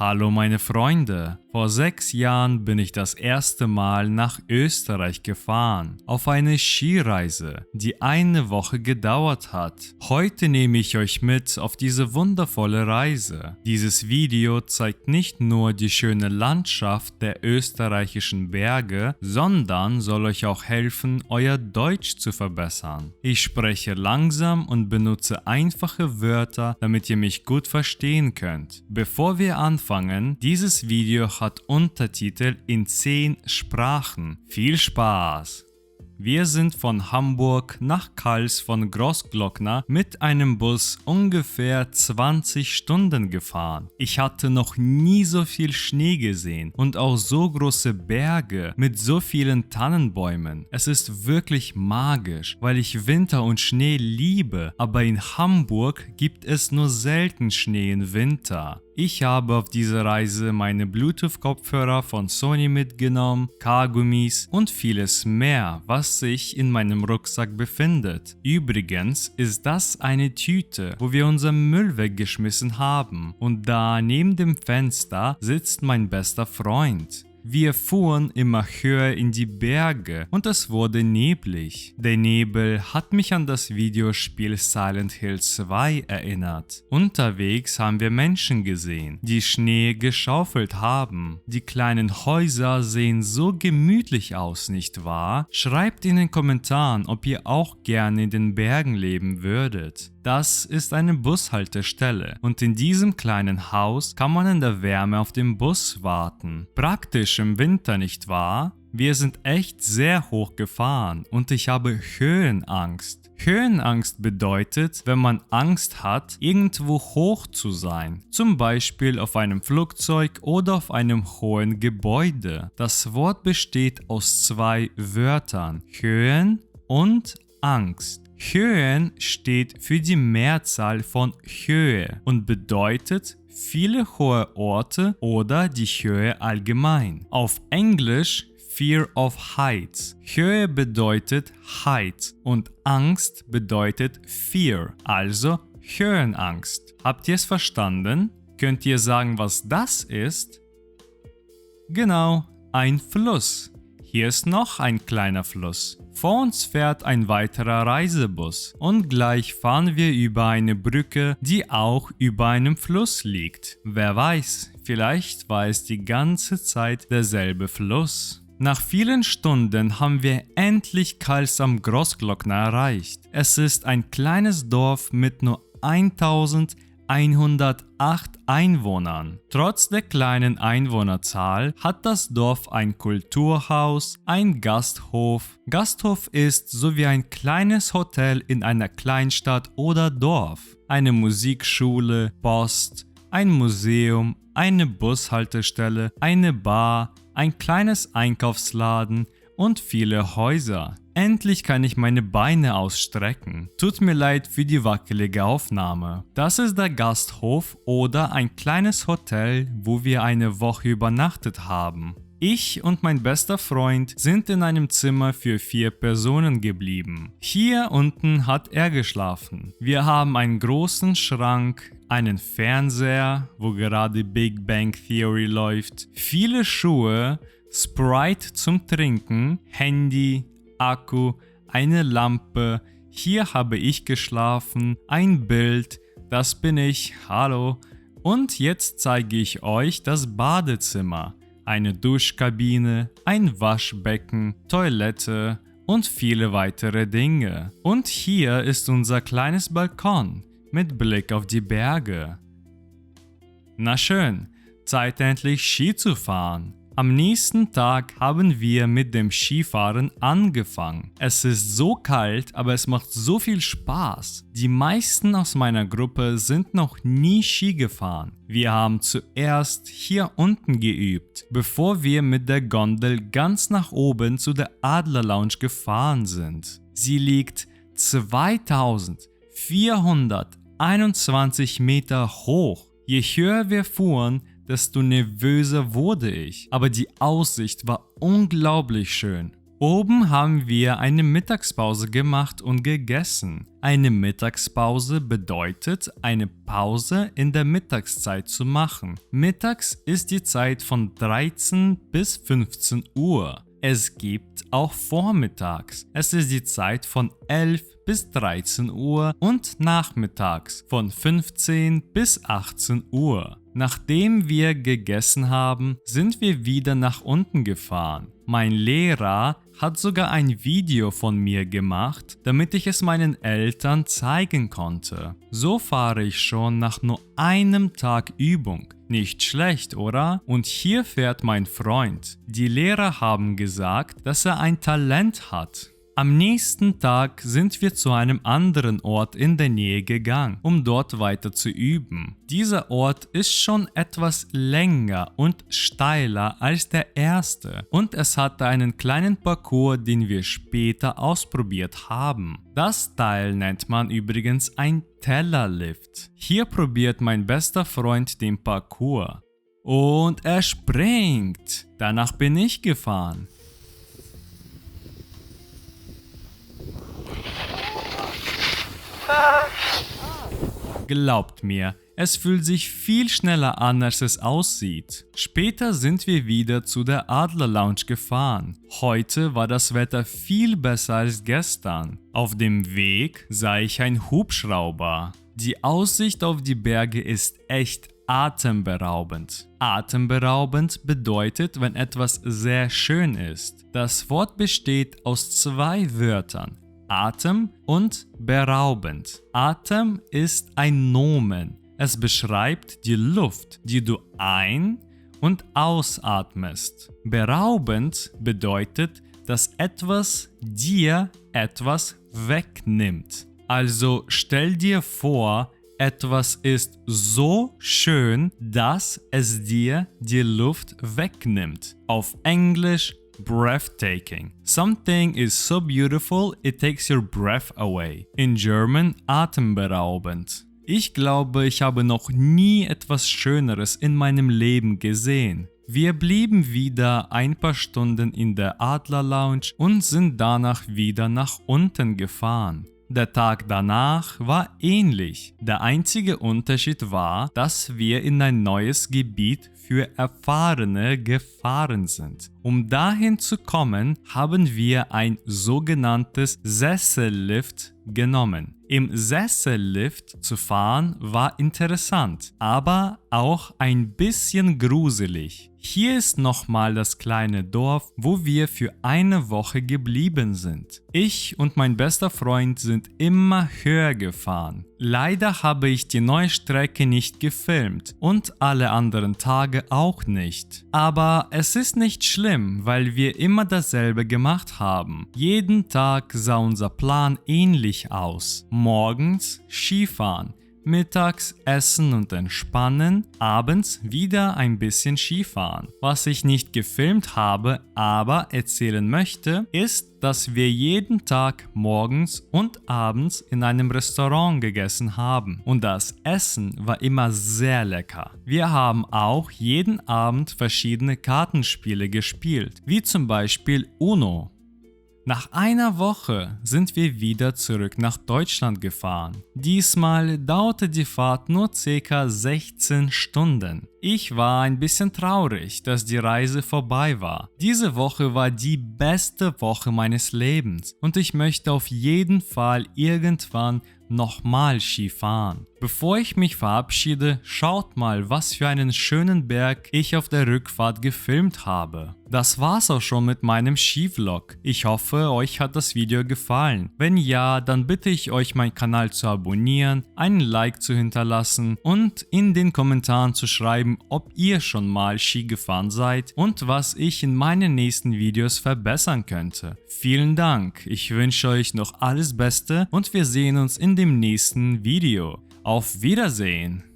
Hallo meine Freunde, vor 6 Jahren bin ich das erste Mal nach Österreich gefahren, auf eine Skireise, die eine Woche gedauert hat. Heute nehme ich euch mit auf diese wundervolle Reise. Dieses Video zeigt nicht nur die schöne Landschaft der österreichischen Berge, sondern soll euch auch helfen, euer Deutsch zu verbessern. Ich spreche langsam und benutze einfache Wörter, damit ihr mich gut verstehen könnt. Bevor wir anfangen, dieses Video hat Untertitel in 10 Sprachen. Viel Spaß! Wir sind von Hamburg nach Kals von Großglockner mit einem Bus ungefähr 20 Stunden gefahren. Ich hatte noch nie so viel Schnee gesehen und auch so große Berge mit so vielen Tannenbäumen. Es ist wirklich magisch, weil ich Winter und Schnee liebe, aber in Hamburg gibt es nur selten Schnee im Winter. Ich habe auf dieser Reise meine Bluetooth-Kopfhörer von Sony mitgenommen, Kaugummis und vieles mehr, was sich in meinem Rucksack befindet. Übrigens ist das eine Tüte, wo wir unseren Müll weggeschmissen haben, und da neben dem Fenster sitzt mein bester Freund. Wir fuhren immer höher in die Berge und es wurde neblig. Der Nebel hat mich an das Videospiel Silent Hill 2 erinnert. Unterwegs haben wir Menschen gesehen, die Schnee geschaufelt haben. Die kleinen Häuser sehen so gemütlich aus, nicht wahr? Schreibt in den Kommentaren, ob ihr auch gerne in den Bergen leben würdet. Das ist eine Bushaltestelle und in diesem kleinen Haus kann man in der Wärme auf den Bus warten. Praktisch im Winter, nicht wahr? Wir sind echt sehr hoch gefahren und ich habe Höhenangst. Höhenangst bedeutet, wenn man Angst hat, irgendwo hoch zu sein, zum Beispiel auf einem Flugzeug oder auf einem hohen Gebäude. Das Wort besteht aus 2 Wörtern, Höhen und Angst. Höhen steht für die Mehrzahl von Höhe und bedeutet viele hohe Orte oder die Höhe allgemein. Auf Englisch Fear of Heights. Höhe bedeutet Height und Angst bedeutet Fear, also Höhenangst. Habt ihr es verstanden? Könnt ihr sagen, was das ist? Genau, ein Fluss. Hier ist noch ein kleiner Fluss. Vor uns fährt ein weiterer Reisebus und gleich fahren wir über eine Brücke, die auch über einem Fluss liegt. Wer weiß, vielleicht war es die ganze Zeit derselbe Fluss. Nach vielen Stunden haben wir endlich Kals am Großglockner erreicht. Es ist ein kleines Dorf mit nur 1108 Einwohnern. Trotz der kleinen Einwohnerzahl hat das Dorf ein Kulturhaus, ein Gasthof. Gasthof ist so wie ein kleines Hotel in einer Kleinstadt oder Dorf. Eine Musikschule, Post, ein Museum, eine Bushaltestelle, eine Bar, ein kleines Einkaufsladen und viele Häuser. Endlich kann ich meine Beine ausstrecken. Tut mir leid für die wackelige Aufnahme. Das ist der Gasthof oder ein kleines Hotel, wo wir eine Woche übernachtet haben. Ich und mein bester Freund sind in einem Zimmer für 4 Personen geblieben. Hier unten hat er geschlafen. Wir haben einen großen Schrank, einen Fernseher, wo gerade Big Bang Theory läuft, viele Schuhe, Sprite zum Trinken, Handy, Akku, eine Lampe, hier habe ich geschlafen, ein Bild, das bin ich, hallo. Und jetzt zeige ich euch das Badezimmer, eine Duschkabine, ein Waschbecken, Toilette und viele weitere Dinge. Und hier ist unser kleines Balkon mit Blick auf die Berge. Na schön, Zeit endlich Ski zu fahren. Am nächsten Tag haben wir mit dem Skifahren angefangen. Es ist so kalt, aber es macht so viel Spaß. Die meisten aus meiner Gruppe sind noch nie Ski gefahren. Wir haben zuerst hier unten geübt, bevor wir mit der Gondel ganz nach oben zu der Adler Lounge gefahren sind. Sie liegt 2421 Meter hoch. Je höher wir fuhren, desto nervöser wurde ich, aber die Aussicht war unglaublich schön. Oben haben wir eine Mittagspause gemacht und gegessen. Eine Mittagspause bedeutet, eine Pause in der Mittagszeit zu machen. Mittags ist die Zeit von 13 bis 15 Uhr. Es gibt auch vormittags. Es ist die Zeit von 11 bis 13 Uhr und nachmittags von 15 bis 18 Uhr. Nachdem wir gegessen haben, sind wir wieder nach unten gefahren. Mein Lehrer hat sogar ein Video von mir gemacht, damit ich es meinen Eltern zeigen konnte. So fahre ich schon nach nur einem Tag Übung. Nicht schlecht, oder? Und hier fährt mein Freund. Die Lehrer haben gesagt, dass er ein Talent hat. Am nächsten Tag sind wir zu einem anderen Ort in der Nähe gegangen, um dort weiter zu üben. Dieser Ort ist schon etwas länger und steiler als der erste und es hatte einen kleinen Parcours, den wir später ausprobiert haben. Das Teil nennt man übrigens ein Tellerlift. Hier probiert mein bester Freund den Parcours. Und er springt. Danach bin ich gefahren. Glaubt mir, es fühlt sich viel schneller an, als es aussieht. Später sind wir wieder zu der Adler Lounge gefahren. Heute war das Wetter viel besser als gestern. Auf dem Weg sah ich einen Hubschrauber. Die Aussicht auf die Berge ist echt atemberaubend. Atemberaubend bedeutet, wenn etwas sehr schön ist. Das Wort besteht aus zwei Wörtern. Atem und beraubend. Atem ist ein Nomen. Es beschreibt die Luft, die du ein- und ausatmest. Beraubend bedeutet, dass etwas dir etwas wegnimmt. Also stell dir vor, etwas ist so schön, dass es dir die Luft wegnimmt. Auf Englisch breathtaking. Something is so beautiful, it takes your breath away. In German atemberaubend. Ich glaube, ich habe noch nie etwas Schöneres in meinem Leben gesehen. Wir blieben wieder ein paar Stunden in der Adler Lounge und sind danach wieder nach unten gefahren. Der Tag danach war ähnlich. Der einzige Unterschied war, dass wir in ein neues Gebiet für Erfahrene gefahren sind. Um dahin zu kommen, haben wir ein sogenanntes Sessellift genommen. Im Sessellift zu fahren war interessant, aber auch ein bisschen gruselig. Hier ist nochmal das kleine Dorf, wo wir für eine Woche geblieben sind. Ich und mein bester Freund sind immer höher gefahren. Leider habe ich die neue Strecke nicht gefilmt und alle anderen Tage auch nicht. Aber es ist nicht schlimm, weil wir immer dasselbe gemacht haben. Jeden Tag sah unser Plan ähnlich aus. Morgens Skifahren. Mittags essen und entspannen, abends wieder ein bisschen Skifahren. Was ich nicht gefilmt habe, aber erzählen möchte, ist, dass wir jeden Tag morgens und abends in einem Restaurant gegessen haben. Und das Essen war immer sehr lecker. Wir haben auch jeden Abend verschiedene Kartenspiele gespielt, wie zum Beispiel Uno. Nach einer Woche sind wir wieder zurück nach Deutschland gefahren. Diesmal dauerte die Fahrt nur ca. 16 Stunden. Ich war ein bisschen traurig, dass die Reise vorbei war. Diese Woche war die beste Woche meines Lebens und ich möchte auf jeden Fall irgendwann nochmal Ski fahren. Bevor ich mich verabschiede, schaut mal, was für einen schönen Berg ich auf der Rückfahrt gefilmt habe. Das war's auch schon mit meinem Skivlog. Ich hoffe, euch hat das Video gefallen. Wenn ja, dann bitte ich euch, meinen Kanal zu abonnieren, einen Like zu hinterlassen und in den Kommentaren zu schreiben, ob ihr schon mal Ski gefahren seid und was ich in meinen nächsten Videos verbessern könnte. Vielen Dank, ich wünsche euch noch alles Beste und wir sehen uns in dem nächsten Video. Auf Wiedersehen!